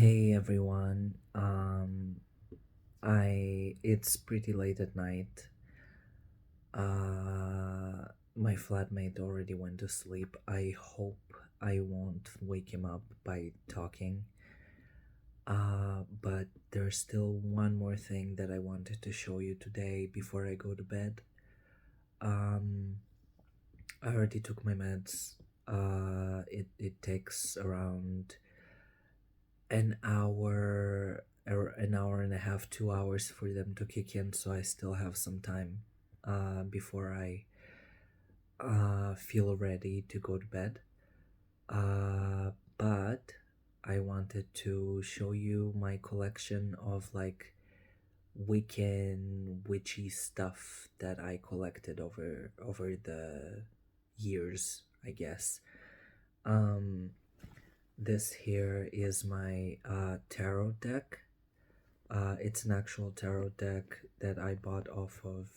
Hey everyone. It's pretty late at night. My flatmate already went to sleep. I hope I won't wake him up by talking. But there's still one more thing that I wanted to show you today before I go to bed. Um, I already took my meds. It takes around an hour and a half, 2 hours for them to kick in, so I still have some time before I feel ready to go to bed. But I wanted to show you my collection of like Wiccan witchy stuff that I collected over the years, I guess. Um, this here is my tarot deck. It's an actual tarot deck that I bought off of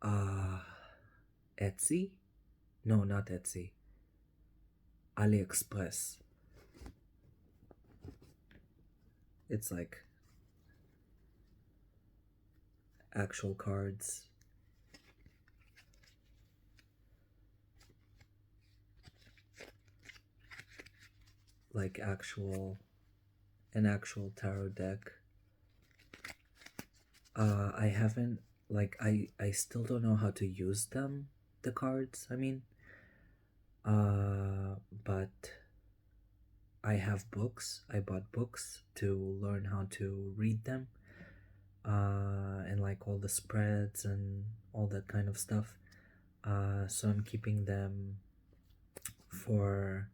uh, Etsy. No, not Etsy. AliExpress. It's like actual cards. Like an actual tarot deck. I haven't, I still don't know how to use them, the cards, I mean. But I have books. I bought books to learn how to read them. And like all the spreads and all that kind of stuff. So I'm keeping them for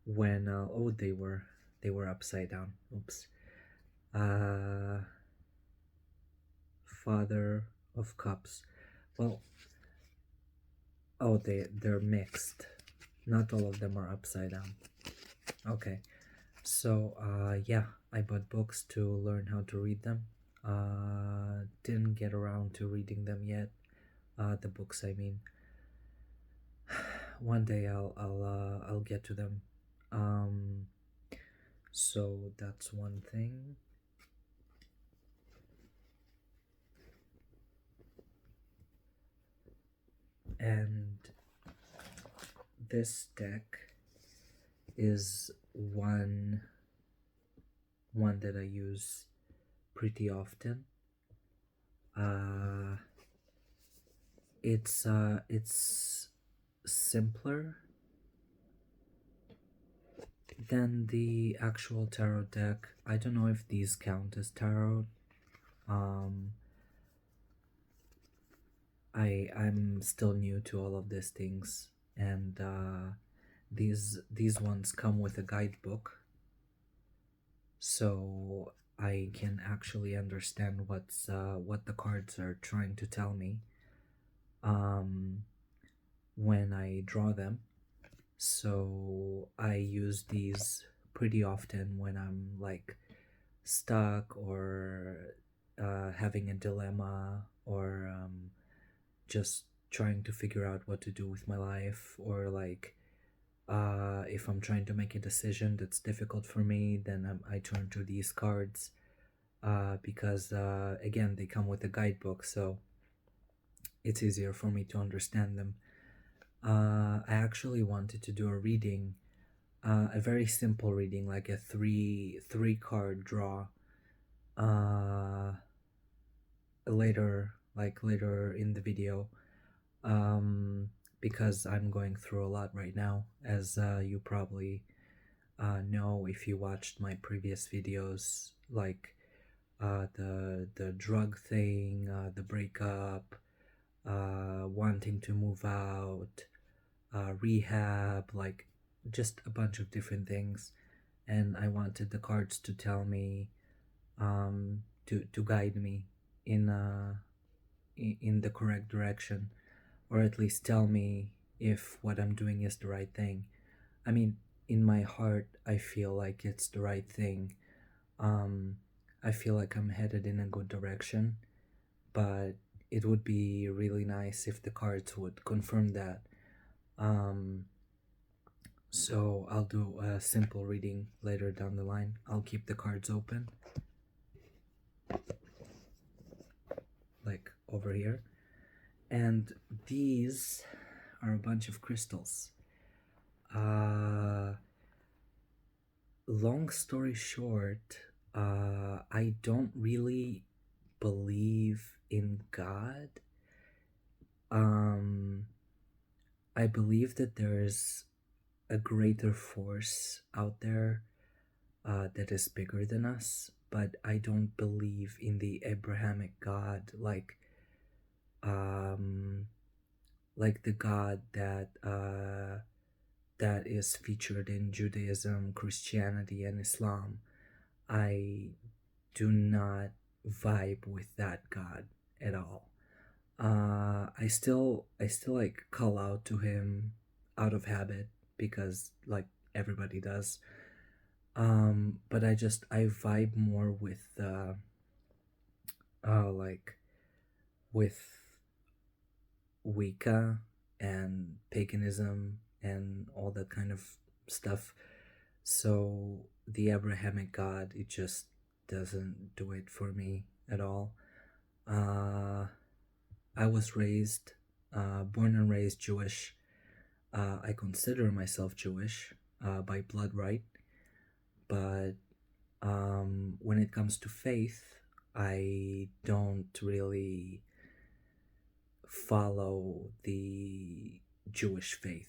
when oh, they were upside down. Oops. Uh Father of Cups. Well, oh, they're mixed. Not all of them are upside down. Okay. So yeah, I bought books to learn how to read them. Didn't get around to reading them yet. The books, I mean. One day I'll get to them. Um, so that's one thing. And this deck is one that I use pretty often. It's simpler than the actual tarot deck. I don't know if these count as tarot. I'm still new to all of these things, and these ones come with a guidebook, so I can actually understand what the cards are trying to tell me um, when I draw them. So I use these pretty often when I'm like stuck or having a dilemma or just trying to figure out what to do with my life, or like if I'm trying to make a decision that's difficult for me, then I turn to these cards because again, they come with a guidebook, so it's easier for me to understand them. I actually wanted to do a reading, a very simple reading, like a three card draw later in the video, because I'm going through a lot right now, as you probably know if you watched my previous videos, like the drug thing, the breakup, wanting to move out, rehab, like just a bunch of different things. And I wanted the cards to tell me, to guide me in in the correct direction, or at least tell me if what I'm doing is the right thing. I mean, in my heart, I feel like it's the right thing. Um, I feel like I'm headed in a good direction, but it would be really nice if the cards would confirm that. Um, So I'll do a simple reading later down the line. I'll keep the cards open, like over here. And these are a bunch of crystals. Long story short, I don't really believe in God. I believe that there's a greater force out there that is bigger than us, but I don't believe in the Abrahamic God, like the God that is featured in Judaism, Christianity, and Islam. I do not vibe with that God at all. I still like call out to him out of habit because like everybody does. But I vibe more with like with Wicca and paganism and all that kind of stuff. So the Abrahamic God, it just doesn't do it for me at all. I was born and raised Jewish. I consider myself Jewish by blood right, but when it comes to faith, I don't really follow the Jewish faith.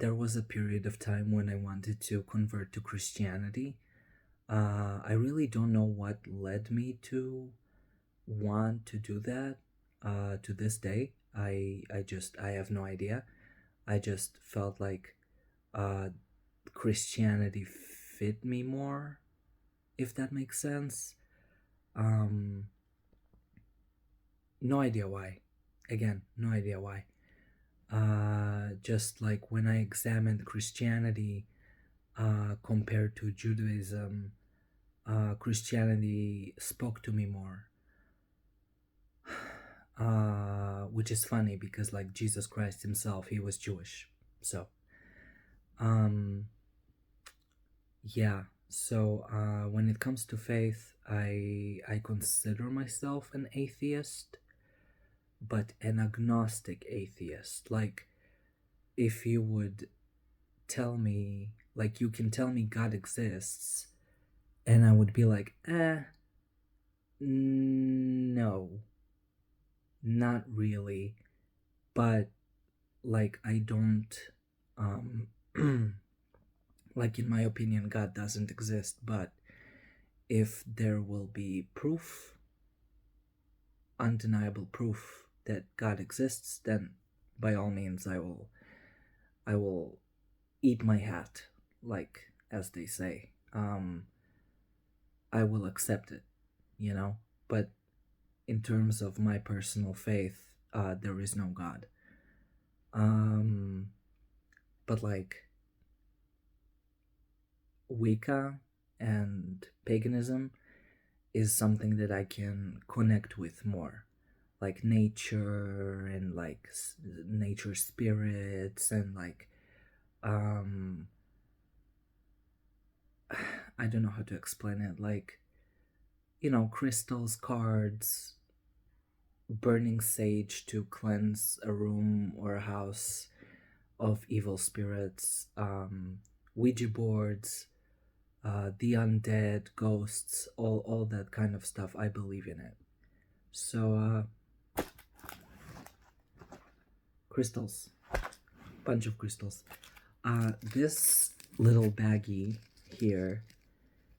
There was a period of time when I wanted to convert to Christianity. I really don't know what led me to want to do that. To this day, I have no idea. I just felt like Christianity fit me more, if that makes sense. No idea why. Again, no idea why. Just like when I examined Christianity compared to Judaism, Christianity spoke to me more. Which is funny because like Jesus Christ himself, he was Jewish. So, yeah. So when it comes to faith, I consider myself an atheist, but an agnostic atheist. Like, if you would tell me, like, you can tell me God exists, and I would be like, no, not really. But, like, I don't, like, in my opinion, God doesn't exist, but if there will be proof, undeniable proof that God exists, then by all means I will eat my hat, like as they say. I will accept it, you know. But in terms of my personal faith, there is no God. But like Wicca and paganism is something that I can connect with more, like nature and like nature spirits and like I don't know how to explain it, like, you know, crystals, cards, burning sage to cleanse a room or a house of evil spirits, Ouija boards, the undead, ghosts, all that kind of stuff. I believe in it. So, crystals, bunch of crystals. This little baggie here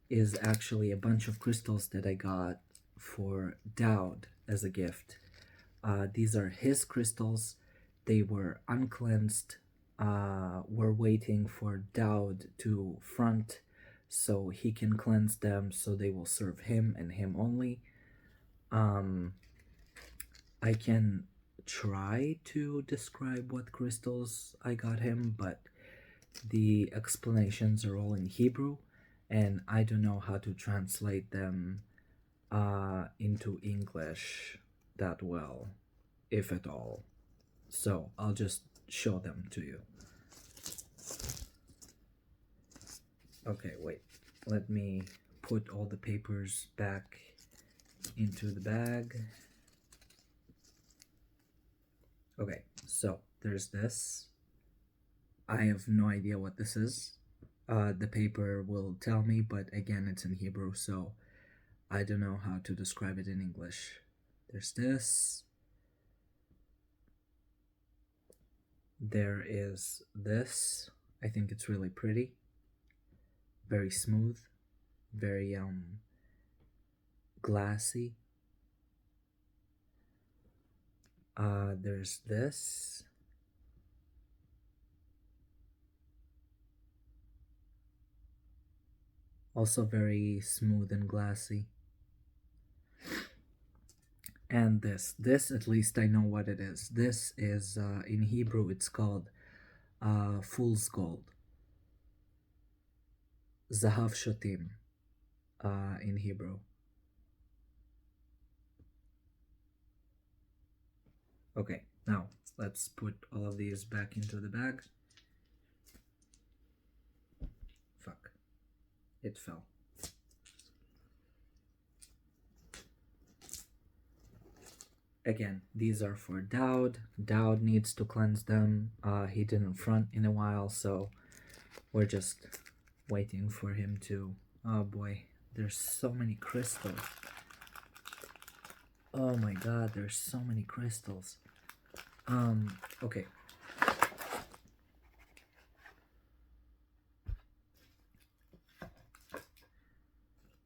is actually a bunch of crystals that I got for Dowd as a gift. These are his crystals. They were uncleansed. We're waiting for Dowd to front so he can cleanse them so they will serve him and him only. I can try to describe what crystals I got him, but the explanations are all in Hebrew, and I don't know how to translate them into English that well, if at all. So I'll just show them to you. Okay, wait. Let me put all the papers back into the bag. Okay, so there's this. I have no idea what this is. The paper will tell me, but again, it's in Hebrew, so I don't know how to describe it in English. There's this. There is this. I think it's really pretty. Very smooth. Very glassy. There's this. Also very smooth and glassy. And this at least I know what it is. This is, in Hebrew, it's called fool's gold. Zahav shotim, in Hebrew. Okay, now let's put all of these back into the bag. Fuck. It fell. Again, these are for Dowd. Dowd needs to cleanse them. He didn't front in a while, so we're just waiting for him to... Oh boy, there's so many crystals. Oh my god, there's so many crystals. Okay.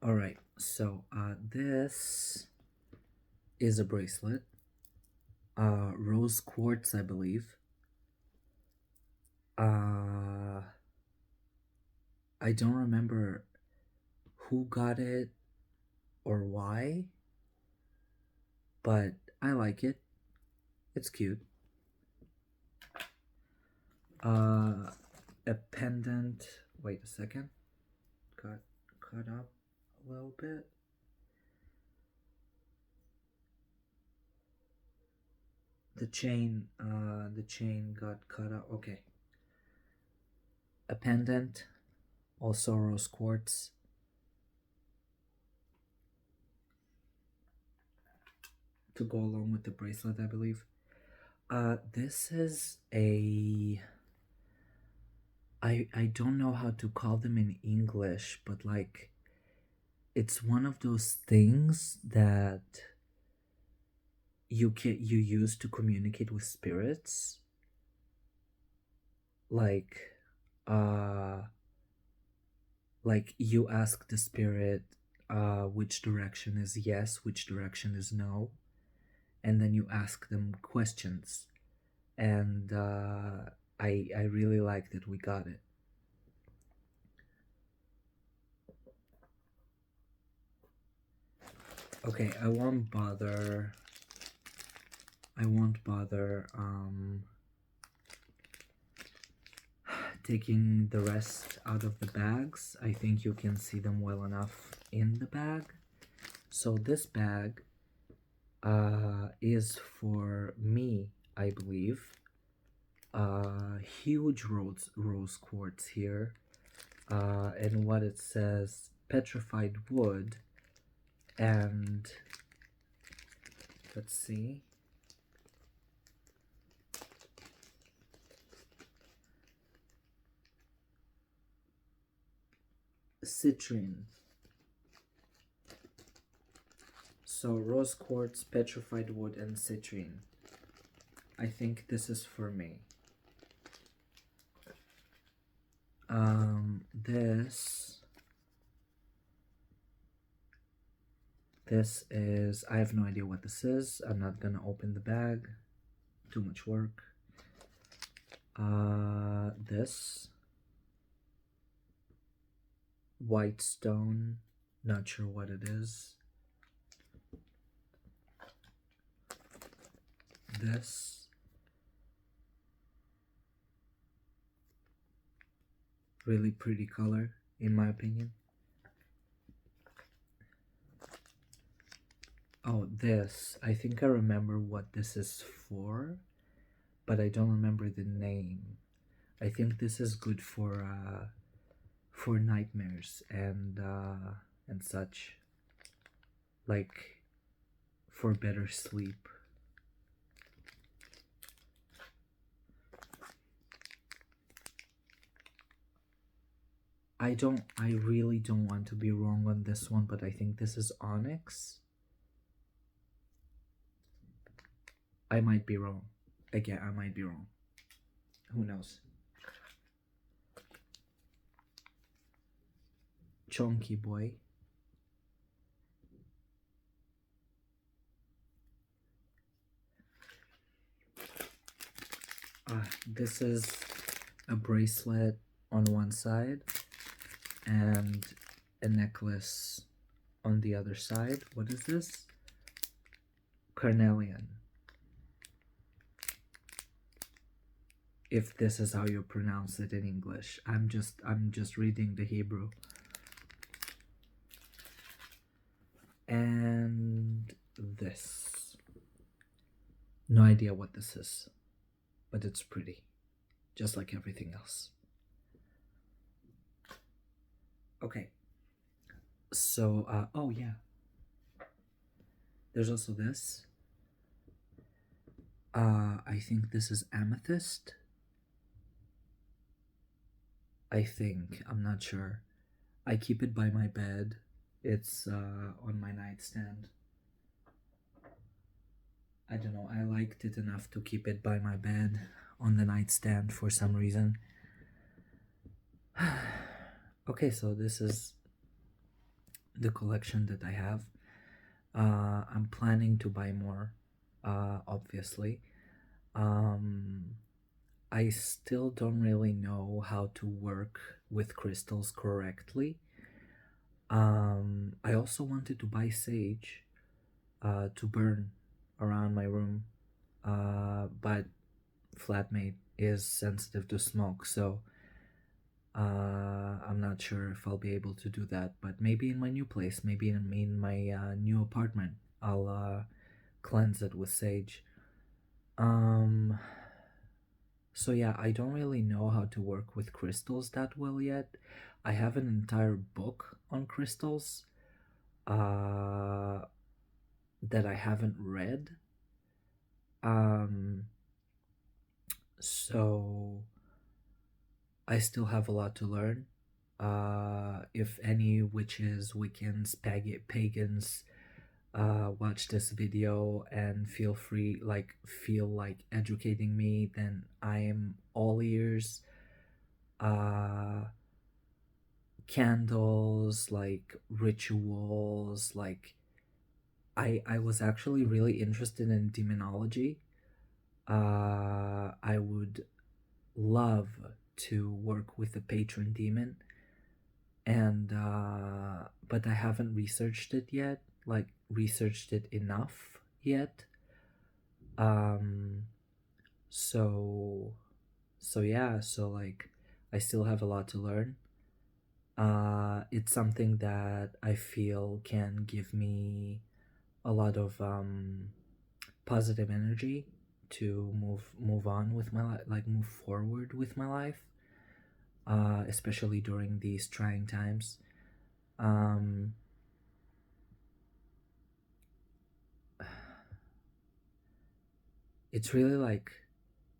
Alright, so this is a bracelet. Rose quartz, I believe. I don't remember who got it or why, but I like it. It's cute. A pendant. Wait a second. Got cut up a little bit. The chain got cut up. Okay. A pendant, also rose quartz. To go along with the bracelet, I believe. This is a... I don't know how to call them in English, but like, it's one of those things that you use to communicate with spirits. Like you ask the spirit which direction is yes, which direction is no, and then you ask them questions. And I really like that we got it. Okay, I won't bother taking the rest out of the bags. I think you can see them well enough in the bag. So this bag is for me, I believe. Huge rose quartz here, and what it says, petrified wood, and let's see, citrine. So rose quartz, petrified wood, and citrine. I think this is for me. This is, I have no idea what this is. I'm not gonna open the bag. Too much work. This white stone, not sure what it is. This really pretty color, in my opinion. Oh, this, I think I remember what this is for. but I don't remember the name. I think this is good for nightmares and such, like for better sleep. I really don't want to be wrong on this one, but I think this is onyx. I might be wrong. Again, I might be wrong. Who knows? Chonky boy. This is a bracelet on one side and a necklace on the other side. What is this? Carnelian. If this is how you pronounce it in English. I'm just reading the Hebrew. And this. No idea what this is, but it's pretty, just like everything else. Okay. So, oh yeah. There's also this. I think this is amethyst. I think, I'm not sure. I keep it by my bed. It's on my nightstand. I don't know, I liked it enough to keep it by my bed on the nightstand for some reason. Okay, so this is the collection that I have. I'm planning to buy more, obviously. I still don't really know how to work with crystals correctly. I also wanted to buy sage to burn around my room, but flatmate is sensitive to smoke, so I'm not sure if I'll be able to do that. But maybe in my new place, maybe in my new apartment, I'll cleanse it with sage. So yeah, I don't really know how to work with crystals that well yet. I have an entire book on crystals that I haven't read. So I still have a lot to learn. If any witches, Wiccans, pagans watch this video and feel like educating me, then I am all ears. Candles, like rituals, like I was actually really interested in demonology. I would love to work with a patron demon, and but I haven't researched it yet, like researched it enough yet. um so yeah, so like I still have a lot to learn. It's something that I feel can give me a lot of positive energy to move on with my life, like move forward with my life, especially during these trying times. um it's really like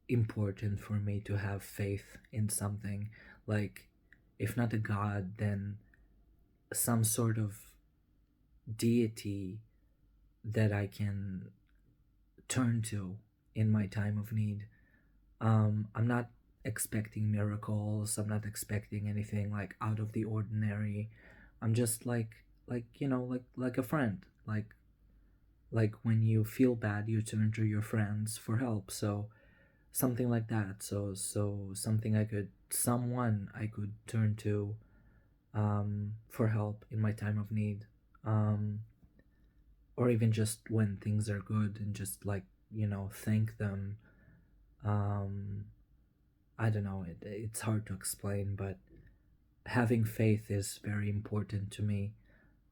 important for me to have faith in something, like if not a god, then some sort of deity that I can turn to in my time of need. I'm not expecting miracles. I'm not expecting anything like out of the ordinary. I'm just like like a friend. Like when you feel bad, you turn to your friends for help. So something like that. So something someone I could turn to for help in my time of need. Or even just when things are good, and just like thank them. um I don't know, it's hard to explain, but having faith is very important to me.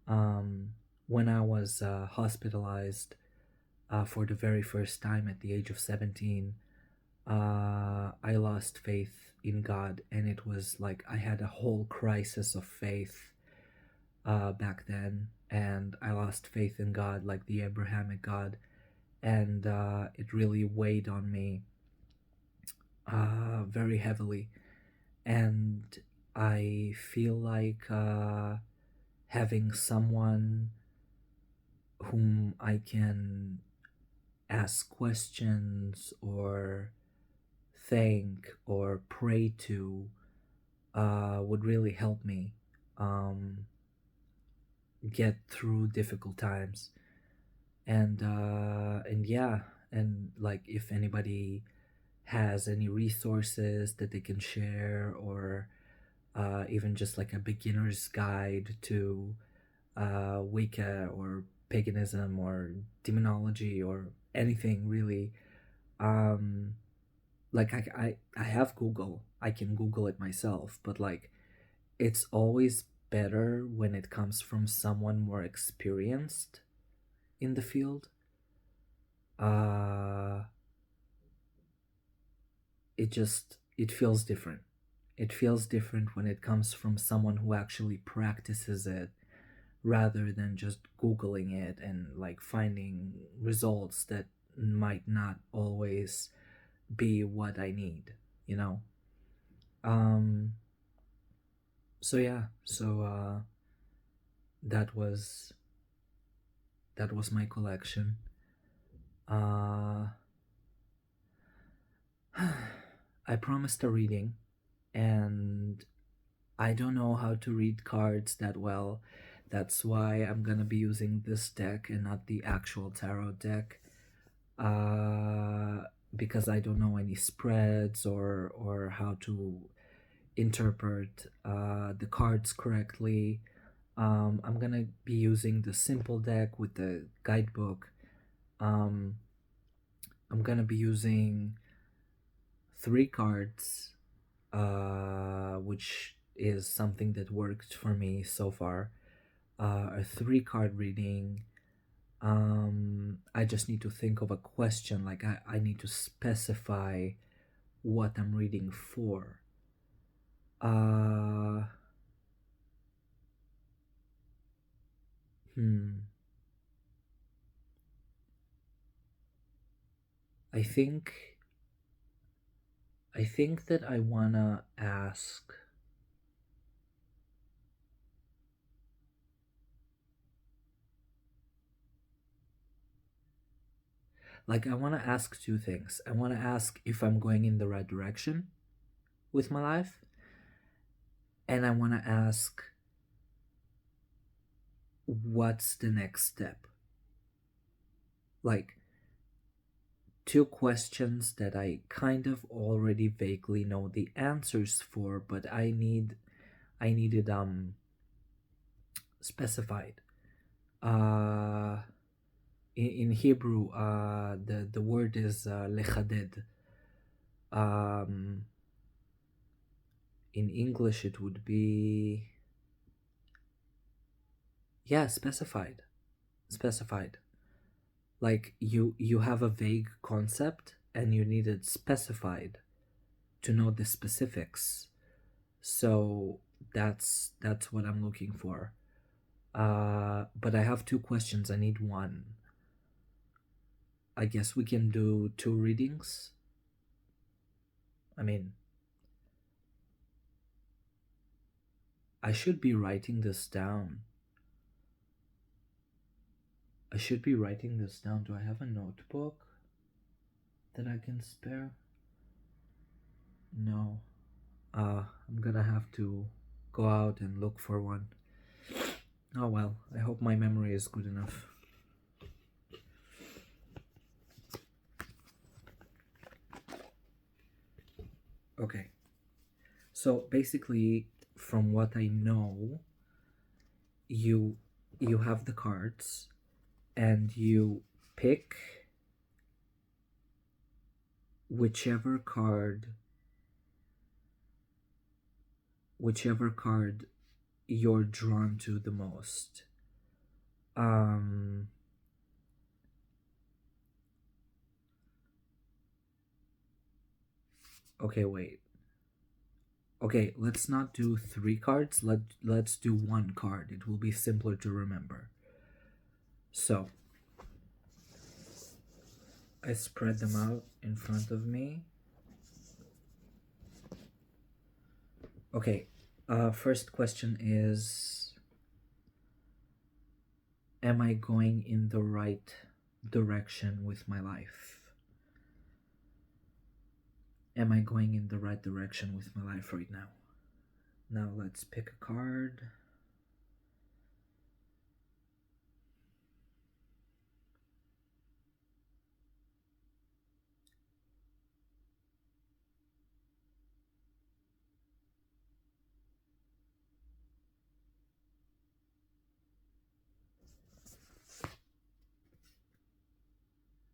When I was hospitalized for the very first time at the age of 17, I lost faith in God, and it was like I had a whole crisis of faith back then, and I lost faith in God, like the Abrahamic God, and it really weighed on me very heavily. And I feel like having someone whom I can ask questions or thank or pray to would really help me um, get through difficult times. And yeah, and like if anybody has any resources that they can share, or even just like a beginner's guide to Wicca or paganism or demonology or anything really. Um, like I have Google. I can Google it myself, but like it's always better when it comes from someone more experienced in the field. Uh, it feels different. It feels different when it comes from someone who actually practices it rather than just googling it and like finding results that might not always be what I need, you know. Um so yeah, so that was that was my collection. Uh I promised a reading, and I don't know how to read cards that well. That's why I'm gonna be using this deck and not the actual tarot deck. Uh, because I don't know any spreads or how to interpret the cards correctly. I'm gonna be using the simple deck with the guidebook. Um, I'm gonna be using three cards, which is something that worked for me so far. A three card reading. I just need to think of a question, like I need to specify what I'm reading for. Uh, hmm. I think I think that I wanna ask. Like I wanna ask two things. I wanna ask if I'm going in the right direction with my life, and I wanna ask what's the next step. Like two questions that I kind of already vaguely know the answers for, but I needed specified. Uh in Hebrew, the word is lechaded. Um in English it would be, yeah, specified. Specified. Like you have a vague concept and you need it specified to know the specifics. So that's what I'm looking for. But I have two questions. I need one. I guess we can do two readings. I mean, I should be writing this down. I should be writing this down. Do I have a notebook that I can spare? No. I'm gonna have to go out and look for one. Oh well, I hope my memory is good enough. Okay. So basically, from what I know, you you have the cards and you pick whichever card whichever card you're drawn to the most. Um Okay, wait. Okay, let's not do three cards. Let's do one card. It will be simpler to remember. So I spread them out in front of me. Okay, first question is, am I going in the right direction with my life? Am I going in the right direction with my life right now? Now let's pick a card.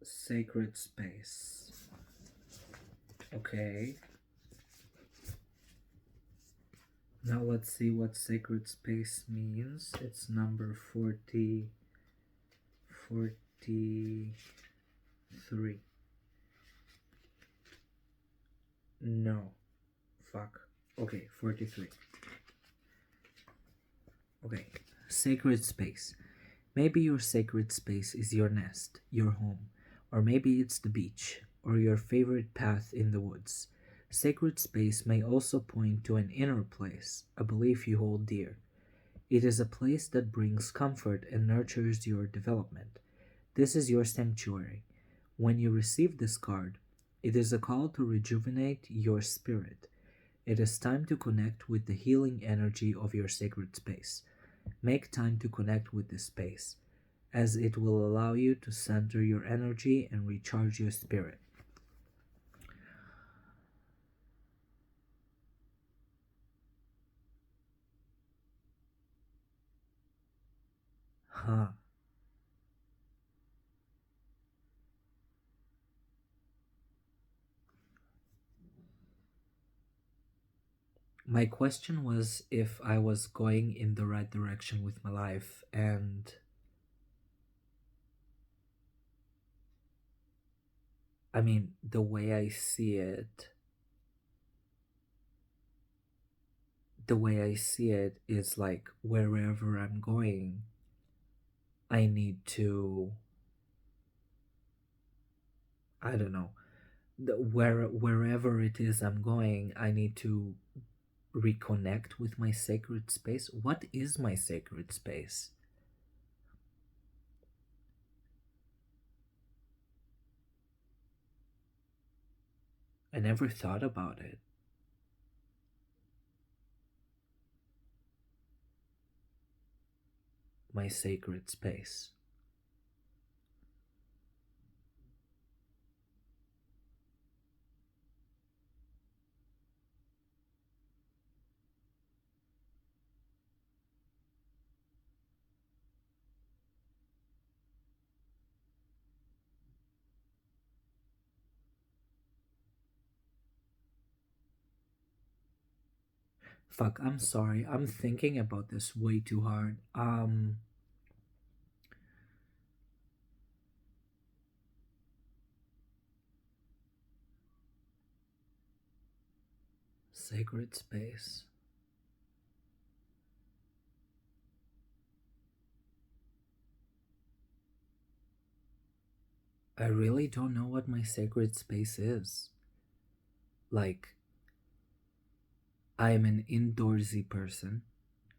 Sacred space. Okay. Now let's see what sacred space means. It's number 43. No. Fuck. Okay, 43. Okay. Sacred space. Maybe your sacred space is your nest, your home, or maybe it's the beach, or your favorite path in the woods. Sacred space may also point to an inner place, a belief you hold dear. It is a place that brings comfort and nurtures your development. This is your sanctuary. When you receive this card, it is a call to rejuvenate your spirit. It is time to connect with the healing energy of your sacred space. Make time to connect with this space, as it will allow you to center your energy and recharge your spirit. Huh. My question was if I was going in the right direction with my life, and I mean, the way I see it is like wherever I'm going, I need to, I don't know, wherever it is I'm going, I need to reconnect with my sacred space. What is my sacred space? I never thought about it. My sacred space. Fuck, I'm sorry. I'm thinking about this way too hard. Sacred space. I really don't know what my sacred space is. Like, I am an indoorsy person.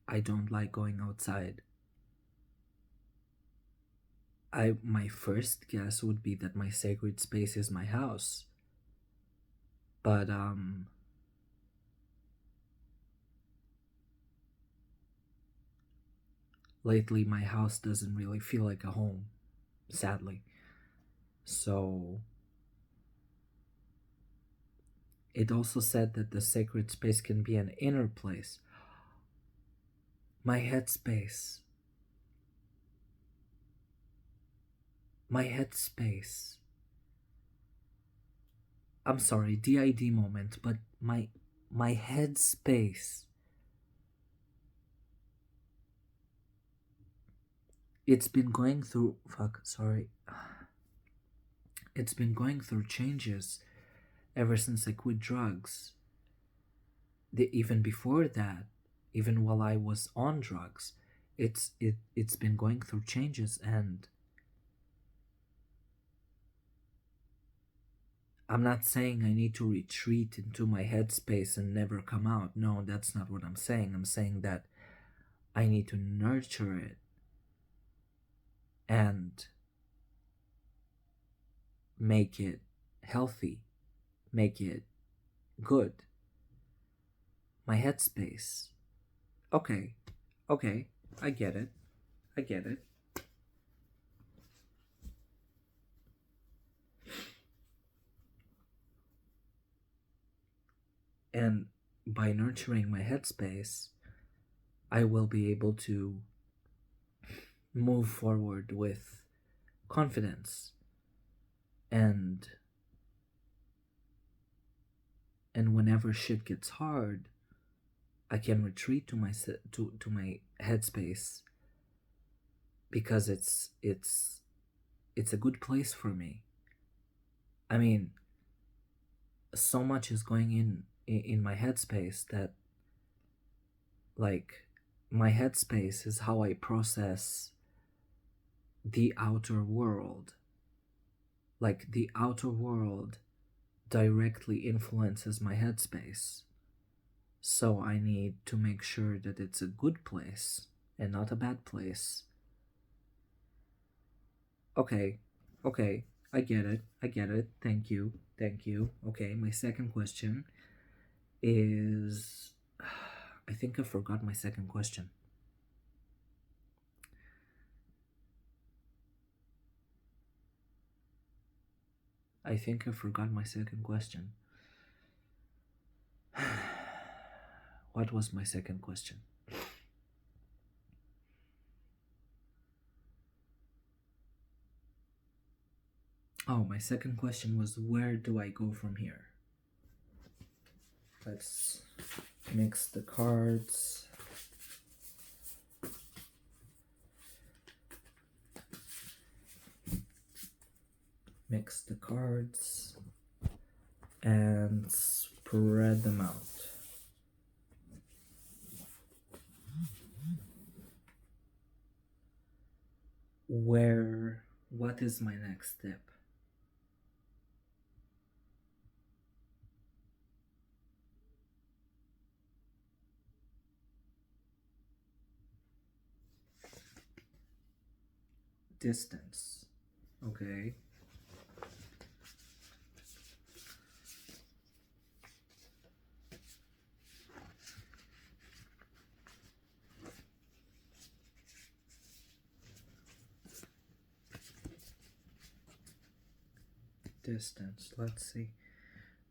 I don't like going outside. My first guess would be that my sacred space is my house. But lately my house doesn't really feel like a home, sadly. So it also said that the sacred space can be an inner place. My headspace. My headspace. I'm sorry, DID moment, but my headspace. It's been going through It's been going through changes, ever since I quit drugs. Even before that, even while I was on drugs, it's been going through changes, and I'm not saying I need to retreat into my headspace and never come out. No, that's not what I'm saying. I'm saying that I need to nurture it and make it healthy, make it good. My headspace. Okay, okay, I get it. I get it. And by nurturing my headspace, I will be able to move forward with confidence and whenever shit gets hard, I can retreat to my headspace because it's a good place for me. I mean, so much is going in my headspace that, like, my headspace is how I process the outer world. Like, the outer world directly influences my headspace. So I need to make sure that it's a good place and not a bad place. Okay, okay, I get it, I get it. Thank you, thank you. Okay, my second question is. I think I forgot my second question. I think I forgot my second question. What was my second question? Oh, my second question was, where do I go from here? Let's mix the cards. Mix the cards and spread them out. What is my next step? Distance. Okay. Distance. Let's see.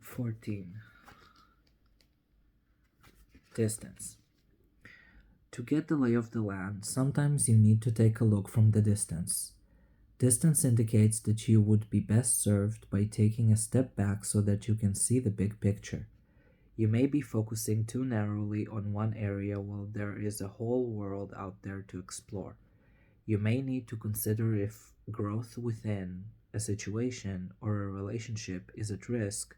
14. Distance. To get the lay of the land, sometimes you need to take a look from the distance. Distance indicates that you would be best served by taking a step back so that you can see the big picture. You may be focusing too narrowly on one area while there is a whole world out there to explore. You may need to consider if growth within a situation or a relationship is at risk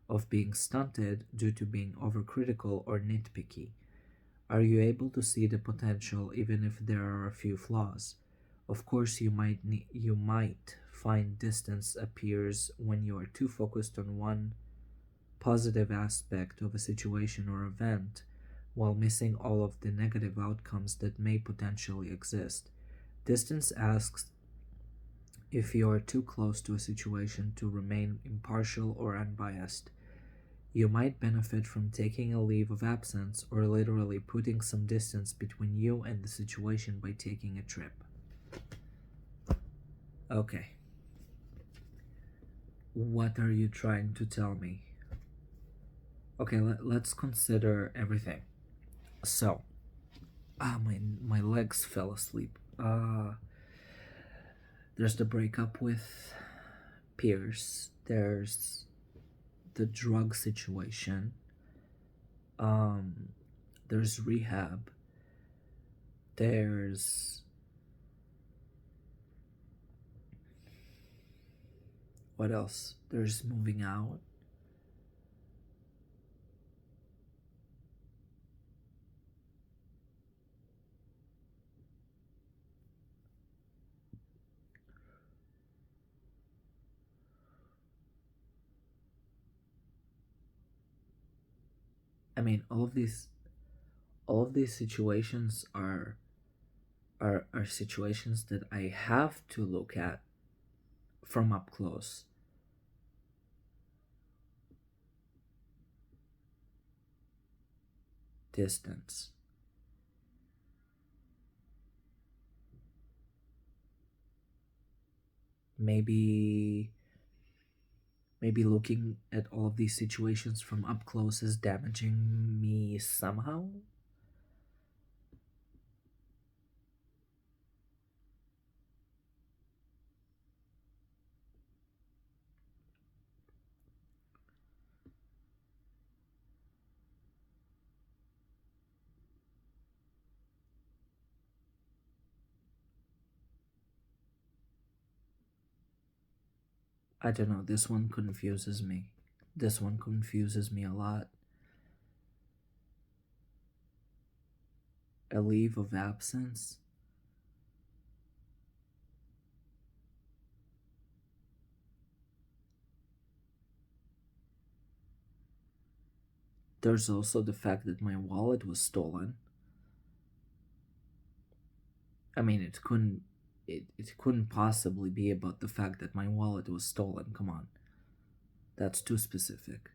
of being stunted due to being overcritical or nitpicky. Are you able to see the potential even if there are a few flaws? Of course, you might find distance appears when you are too focused on one positive aspect of a situation or event while missing all of the negative outcomes that may potentially exist. Distance asks if you are too close to a situation to remain impartial or unbiased. You might benefit from taking a leave of absence or literally putting some distance between you and the situation by taking a trip. Okay. What are you trying to tell me? Okay, let's consider everything. So, my legs fell asleep. There's the breakup with Pierce. There's the drug situation. There's rehab. There's what else? There's moving out. I mean, all of these situations are situations that I have to look at from up close. Distance. Maybe maybe looking at all of these situations from up close is damaging me somehow. I don't know, this one confuses me. This one confuses me a lot. A leave of absence? There's also the fact that my wallet was stolen. I mean, it couldn't possibly be about the fact that my wallet was stolen. Come on. That's too specific.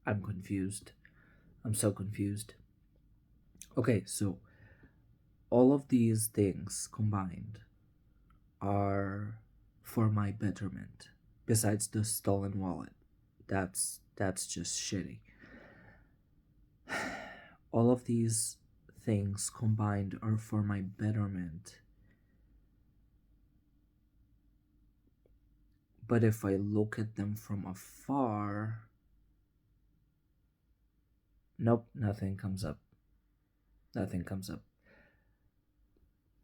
I'm confused. I'm so confused. Okay, so all of these things combined are for my betterment. Besides the stolen wallet. That's just shitty. All of these things combined are for my betterment. But if I look at them from afar, nope, nothing comes up. Nothing comes up.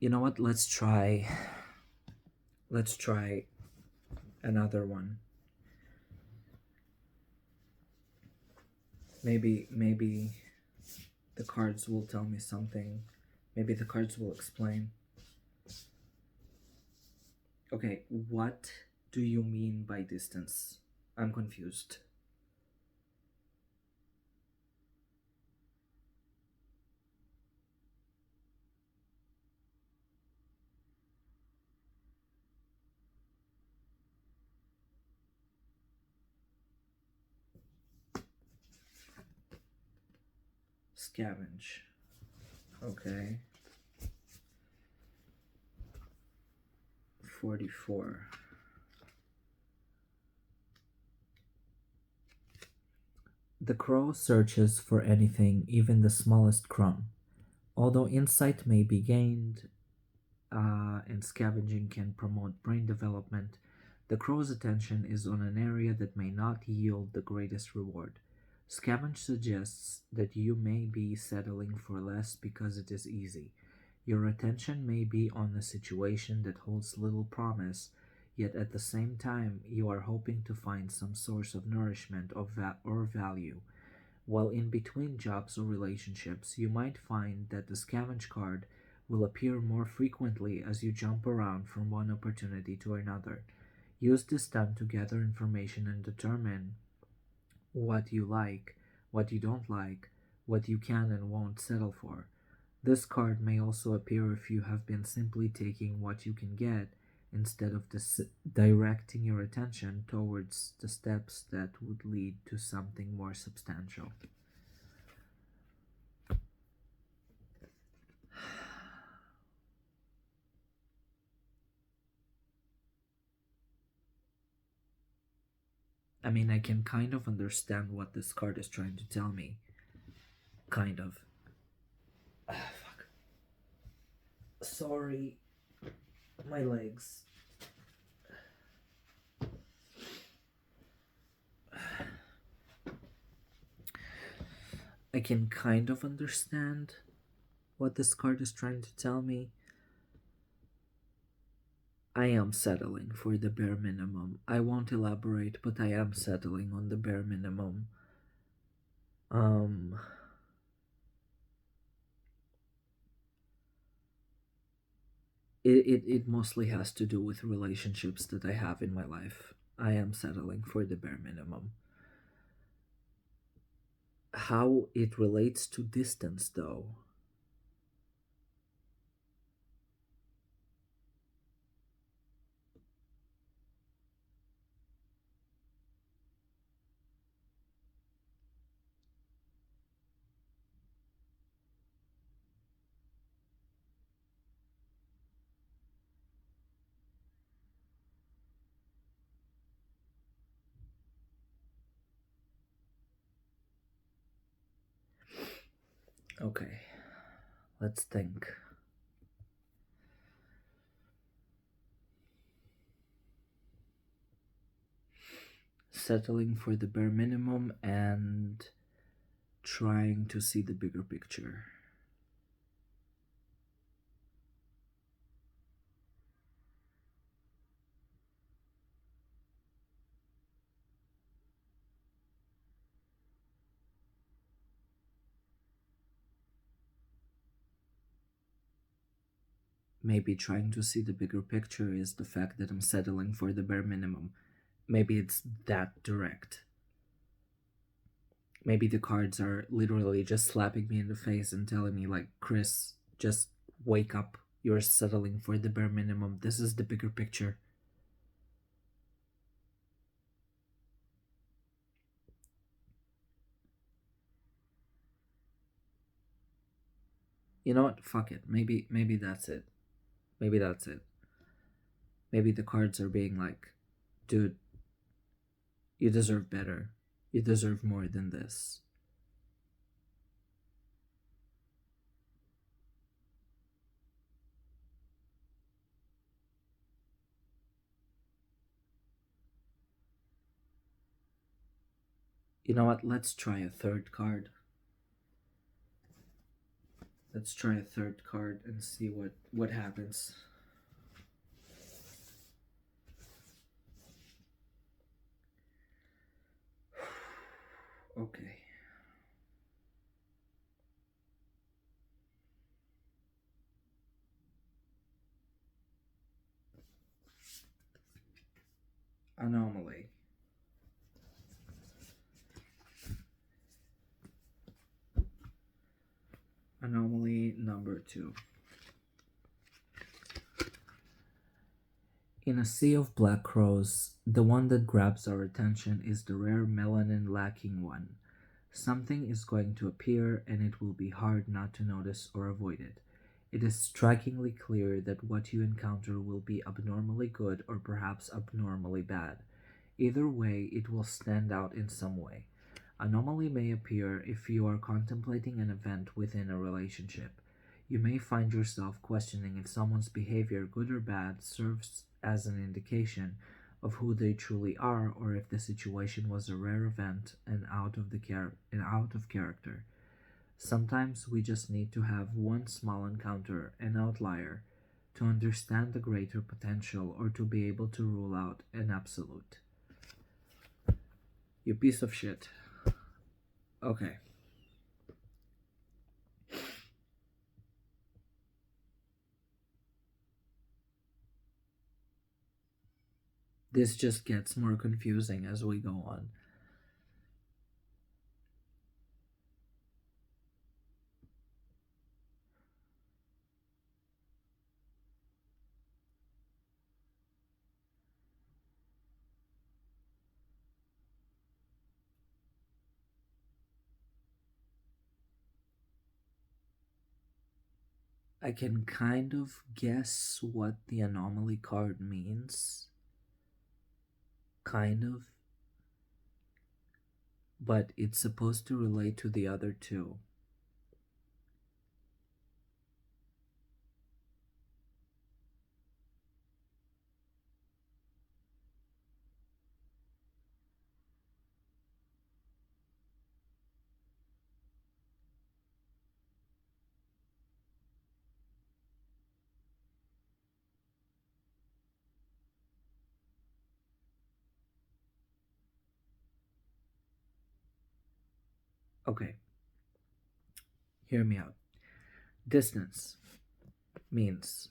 You know what? Let's try another one. Maybe the cards will tell me something. Maybe the cards will explain. Okay, what do you mean by distance? I'm confused. Scavenge. Okay. 44. The crow searches for anything, even the smallest crumb. Although insight may be gained, and scavenging can promote brain development, the crow's attention is on an area that may not yield the greatest reward. Scavenge suggests that you may be settling for less because it is easy. Your attention may be on a situation that holds little promise, yet at the same time you are hoping to find some source of nourishment or value. While in between jobs or relationships, you might find that the scavenge card will appear more frequently as you jump around from one opportunity to another. Use this time to gather information and determine what you like, what you don't like, what you can and won't settle for. This card may also appear if you have been simply taking what you can get instead of directing your attention towards the steps that would lead to something more substantial. I mean, I can kind of understand what this card is trying to tell me. Kind of. Fuck. Sorry. My legs. I can kind of understand what this card is trying to tell me. I am settling for the bare minimum. I won't elaborate, but I am settling on the bare minimum. Um, it mostly has to do with relationships that I have in my life. I am settling for the bare minimum. How it relates to distance, though, okay, let's think. Settling for the bare minimum and trying to see the bigger picture. Maybe trying to see the bigger picture is the fact that I'm settling for the bare minimum. Maybe it's that direct. Maybe the cards are literally just slapping me in the face and telling me, like, Chris, just wake up. You're settling for the bare minimum. This is the bigger picture. You know what? Fuck it. Maybe that's it. Maybe that's it. Maybe the cards are being like, dude, you deserve better. You deserve more than this. You know what? Let's try a third card. Let's try a third card and see what happens. Okay. Anomaly. Anomaly number 2. In a sea of black crows, the one that grabs our attention is the rare melanin lacking one. Something is going to appear, and it will be hard not to notice or avoid it. It is strikingly clear that what you encounter will be abnormally good or perhaps abnormally bad. Either way, it will stand out in some way. Anomaly may appear if you are contemplating an event within a relationship. You may find yourself questioning if someone's behavior, good or bad, serves as an indication of who they truly are, or if the situation was a rare event and out of character. Sometimes we just need to have one small encounter, an outlier, to understand the greater potential or to be able to rule out an absolute. You piece of shit. Okay. This just gets more confusing as we go on. I can kind of guess what the anomaly card means. Kind of. But it's supposed to relate to the other two. Okay, hear me out. Distance means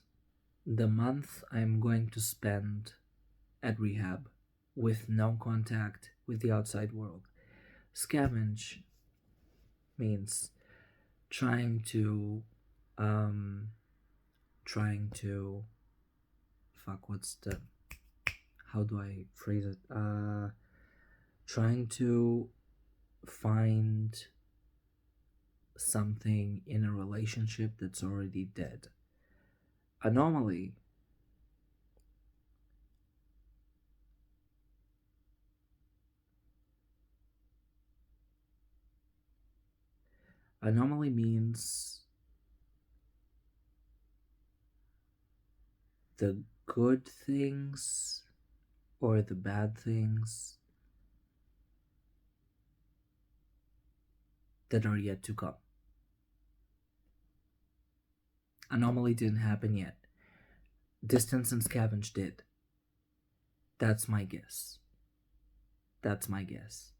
the month I'm going to spend at rehab with no contact with the outside world. Scavenge means trying to, um, trying to, fuck, what's the, how do I phrase it? Trying to find something in a relationship that's already dead. Anomaly anomaly means the good things or the bad things that are yet to come. Anomaly didn't happen yet. Distance and Scavenge did. That's my guess. That's my guess.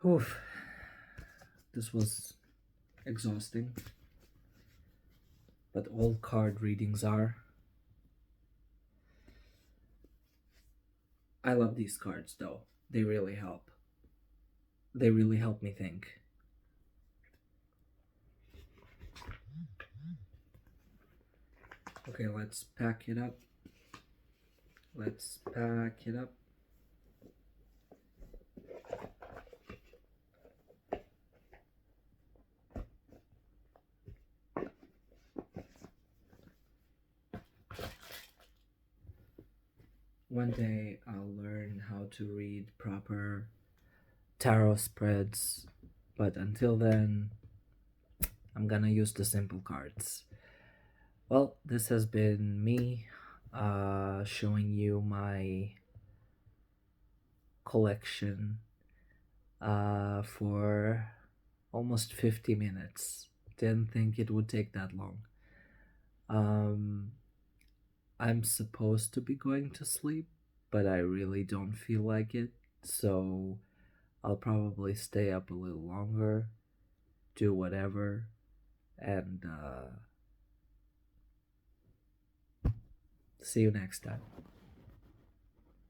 Oof. This was exhausting. But all card readings are. I love these cards though. They really help. They really help me think. Okay, let's pack it up. Let's pack it up. One day I'll learn how to read proper tarot spreads, but until then, I'm gonna use the simple cards. Well, this has been me showing you my collection for almost 50 minutes. Didn't think it would take that long. I'm supposed to be going to sleep, but I really don't feel like it, so I'll probably stay up a little longer, do whatever, and see you next time.